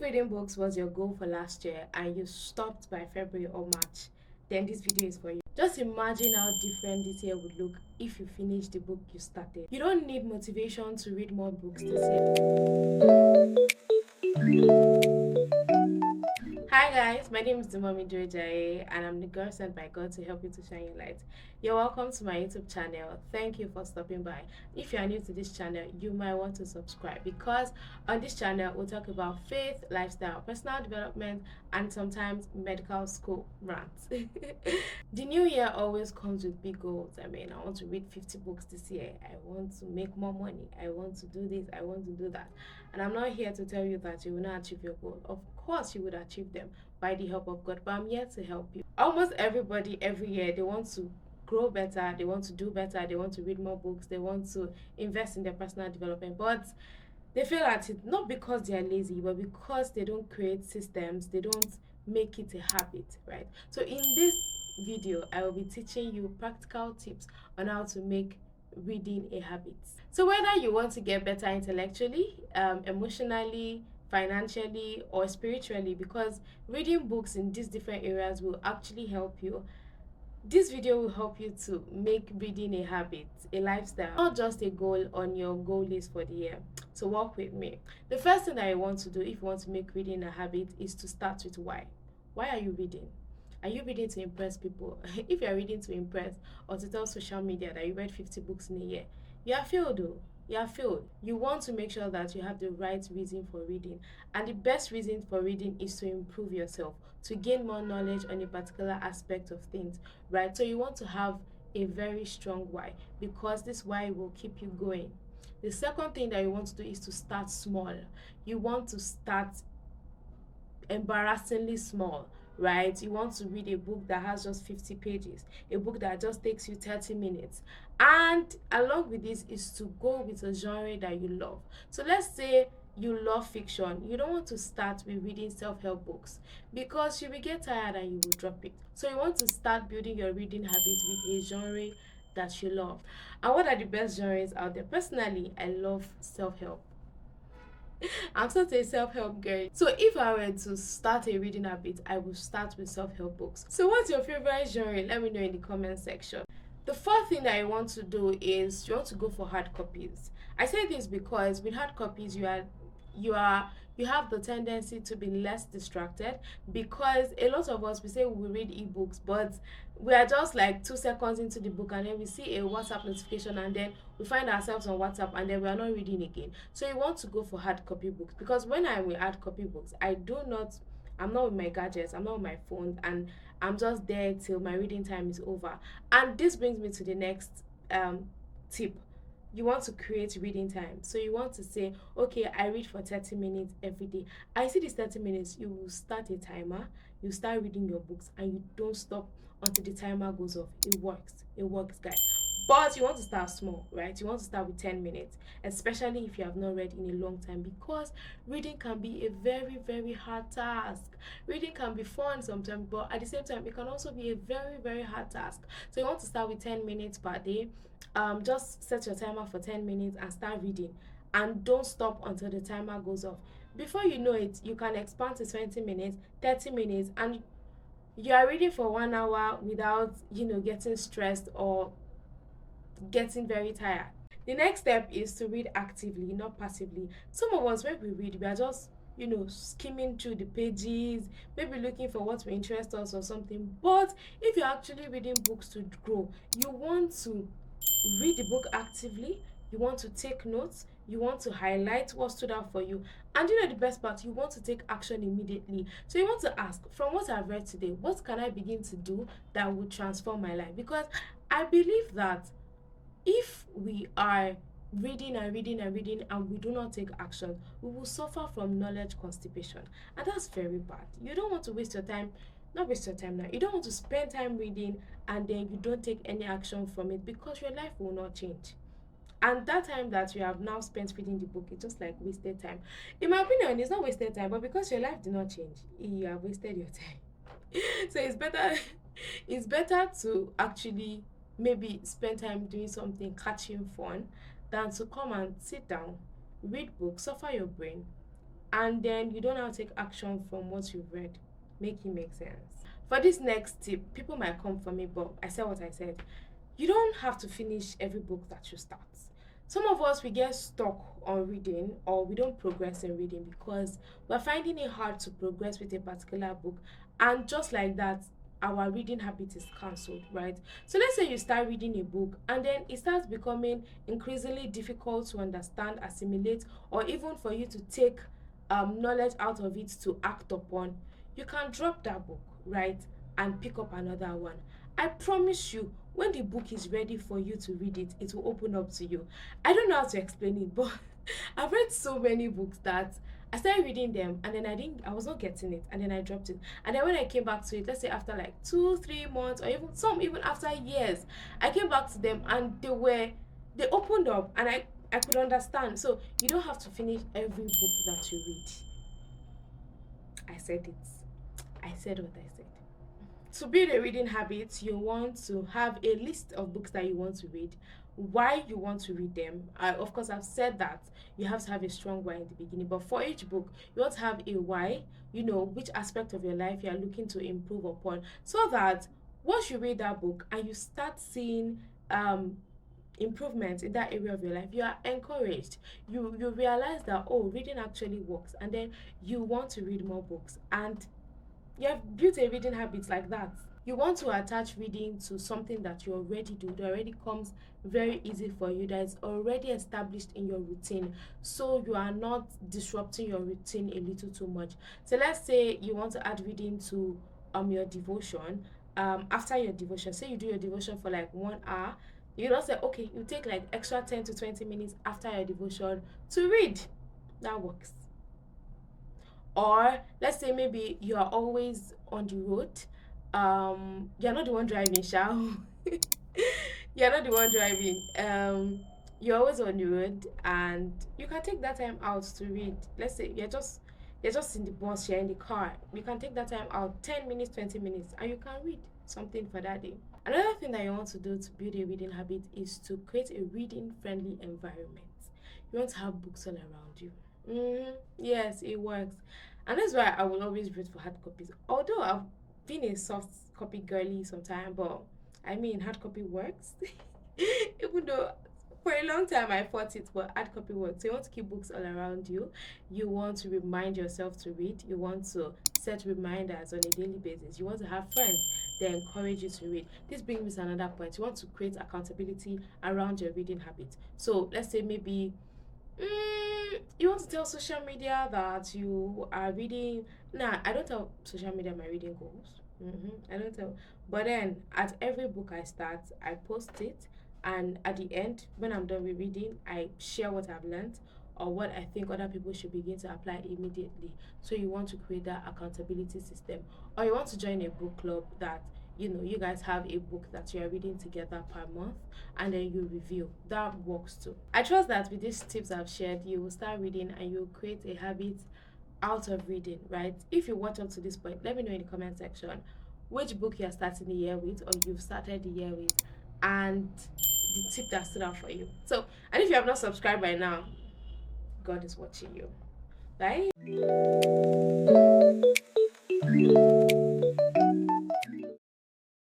reading books was your goal for last year and you stopped by February or March, then this video is for you. Just imagine how different this year would look if you finish the book you started. You don't need motivation to read more books this year. Hi guys, my name is Dumami Joy and I'm the girl sent by God to help you to shine your light. You're welcome to my YouTube channel. Thank you for stopping by. If you are new to this channel, you might want to subscribe because on this channel we'll talk about faith, lifestyle, personal development, and sometimes medical school rants. The new year always comes with big goals. I mean, I want to read 50 books this year. I want to make more money. I want to do this. I want to do that. And I'm not here to tell you that you will not achieve your goal. Of course, you would achieve them by the help of God, but I'm here to help you. Almost everybody every year, they want to grow better, they want to do better, they want to read more books, they want to invest in their personal development, but they fail at it not because they are lazy, but because they don't create systems, they don't make it a habit, right? So in this video, I will be teaching you practical tips on how to make reading a habit. So whether you want to get better intellectually, emotionally, financially, or spiritually, because reading books in these different areas will actually help you, this video will help you to make reading a habit, a lifestyle, not just a goal on your goal list for the year. So walk with me. The first thing that you want to do if you want to make reading a habit is to start with why. Why are you reading? Are you reading to impress people? If you are reading to impress or to tell social media that you read 50 books in a year, you are failed though. You are failed. You want to make sure that you have the right reason for reading. And the best reason for reading is to improve yourself, to gain more knowledge on a particular aspect of things, right? So you want to have a very strong why because this why will keep you going. The second thing that you want to do is to start small. You want to start embarrassingly small, right? You want to read a book that has just 50 pages, a book that just takes you 30 minutes. And along with this is to go with a genre that you love. So let's say you love fiction. You don't want to start with reading self-help books because you will get tired and you will drop it. So you want to start building your reading habit with a genre that you love. And what are the best genres out there? Personally, I love self-help. I'm such a self-help girl. So if I were to start a reading habit, I would start with self-help books. So what's your favorite genre? Let me know in the comment section. The fourth thing that I want to do is you want to go for hard copies. I say this because with hard copies you are you have the tendency to be less distracted because a lot of us we say we read ebooks but we are just like 2 seconds into the book and then we see a WhatsApp notification and then we find ourselves on WhatsApp and then we are not reading again. So you want to go for hard copy books because when I'm with hard copy books, I'm not with my gadgets, I'm not with my phone, and I'm just there till my reading time is over. And this brings me to the next tip. You want to create reading time. So you want to say, okay, I read for 30 minutes every day. I see this 30 minutes, you will start a timer, you start reading your books, and you don't stop until the timer goes off. It works. It works, guys. But you want to start small, right? You want to start with 10 minutes, especially if you have not read in a long time, because reading can be a very, very hard task. Reading can be fun sometimes, but at the same time, it can also be a very, very hard task. So you want to start with 10 minutes per day. Just set your timer for 10 minutes and start reading. And don't stop until the timer goes off. Before you know it, you can expand to 20 minutes, 30 minutes, and you are reading for 1 hour without, getting stressed or getting very tired. The next step is to read actively, not passively. Some of us, when we read, we are just, skimming through the pages, maybe looking for what will interest us or something. But if you're actually reading books to grow, you want to read the book actively, you want to take notes, you want to highlight what stood out for you, and the best part, you want to take action immediately. So you want to ask, from what I've read today, what can I begin to do that will transform my life? Because I believe that if we are reading and reading and reading and we do not take action, we will suffer from knowledge constipation. And that's very bad. You don't want to waste your time, not waste your time now. You don't want to spend time reading and then you don't take any action from it because your life will not change. And that time that you have now spent reading the book is just like wasted time. In my opinion, it's not wasted time, but because your life did not change, you have wasted your time. So it's better to actually maybe spend time doing something catching fun than to come and sit down, read books, suffer your brain, and then you don't now take action from what you've read. Make it make sense. For this next tip, people might come for me, but I said what I said. You don't have to finish every book that you start. Some of us, we get stuck on reading, or we don't progress in reading because we're finding it hard to progress with a particular book, and just like that, our reading habit is cancelled, right? So let's say you start reading a book and then it starts becoming increasingly difficult to understand, assimilate, or even for you to take knowledge out of it to act upon. You can drop that book, right, and pick up another one. I promise you, when the book is ready for you to read it, it will open up to you. I don't know how to explain it, but I've read so many books that I started reading them and then I was not getting it, and then I dropped it. And then when I came back to it, let's say after like 2 3 months, or even some even after years, I came back to them and they opened up, and I could understand. So you don't have to finish every book that you read. I said it. I said what I said. To build a reading habit, you want to have a list of books that you want to read, why you want to read them. Of course, I've said that you have to have a strong why in the beginning, but for each book, you want to have a why, which aspect of your life you are looking to improve upon, so that once you read that book and you start seeing improvements in that area of your life, you are encouraged. You realize that, oh, reading actually works, and then you want to read more books, and you have built a reading habit like that. You want to attach reading to something that you already do, that already comes very easy for you, that is already established in your routine, so you are not disrupting your routine a little too much. So let's say you want to add reading to your devotion. After your devotion, say you do your devotion for like 1 hour, you don't say, okay, you take like extra 10 to 20 minutes after your devotion to read. That works. Or let's say maybe you are always on the road. You're not the one driving, shall you're not the one driving. You're always on the road, and you can take that time out to read. Let's say you're just in the bus, you're in the car. You can take that time out, 10 minutes, 20 minutes, and you can read something for that day. Another thing that you want to do to build a reading habit is to create a reading friendly environment. You want to have books all around you. Yes, it works. And that's why I will always read for hard copies. Although I've been a soft copy girly sometime, but I mean, hard copy works. Even though for a long time I fought it, but hard copy works. So you want to keep books all around you. You want to remind yourself to read. You want to set reminders on a daily basis. You want to have friends that encourage you to read. This brings me to another point. You want to create accountability around your reading habit. So let's say maybe you want to tell social media that you are reading. Nah, I don't tell social media my reading goals. I don't tell. But then at every book I start, I post it, and at the end, when I'm done with reading, I share what I've learned or what I think other people should begin to apply immediately. So you want to create that accountability system, or you want to join a book club that you guys have a book that you are reading together per month, and then you review. That works too. I trust that with these tips I've shared, you will start reading and you'll create a habit out of reading, right? If you watch up to this point, let me know in the comment section which book you're starting the year with, or you've started the year with, and the tip that stood out for you. So, and if you have not subscribed by now, God is watching you. Bye.